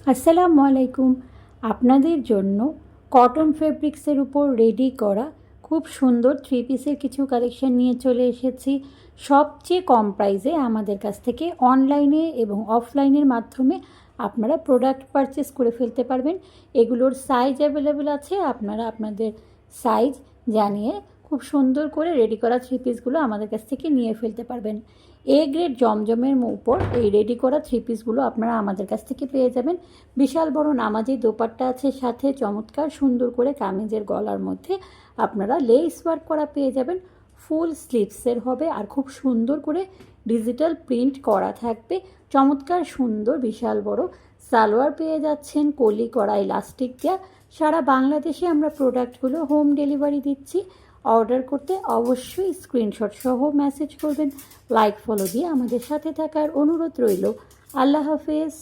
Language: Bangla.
আসসালামু আলাইকুম। আপনাদের জন্য কটন ফেব্রিক্সের উপর রেডি করা খুব সুন্দর থ্রি পিসের কিছু কালেকশন নিয়ে চলে এসেছি। সবচেয়ে কম প্রাইসে আমাদের কাছ থেকে অনলাইনে এবং অফলাইনের মাধ্যমে আপনারা প্রোডাক্ট পারচেস করে ফেলতে পারবেন। এগুলোর সাইজ অ্যাভেলেবেল আছে, আপনারা আপনাদের সাইজ জানিয়ে খুব সুন্দর করে রেডি করা থ্রি পিসগুলো আমাদের কাছ থেকে নিয়ে ফেলতে পারবেন। এ গ্রেড জমজমের উপর এই রেডি করা থ্রি পিসগুলো আপনারা আমাদের কাছ থেকে পেয়ে যাবেন। বিশাল বড় নামাজি দোপাট্টা আছে, সাথে চমৎকার সুন্দর করে কামিজের গলার মধ্যে আপনারা লেস ওয়ার্ক করা পেয়ে যাবেন। ফুল স্লিভসের হবে আর খুব সুন্দর করে ডিজিটাল প্রিন্ট করা থাকবে। চমৎকার সুন্দর বিশাল বড় সালোয়ার পেয়ে যাচ্ছেন, কলি করা ইলাস্টিক দেওয়া। সারা বাংলাদেশে আমরা প্রোডাক্টগুলো হোম ডেলিভারি দিচ্ছি। অর্ডার করতে অবশ্যই স্ক্রিনশট সহ মেসেজ করবেন। লাইক ফলো দিয়ে আমাদের সাথে থাকার অনুরোধ রইল। আল্লাহ হাফেজ।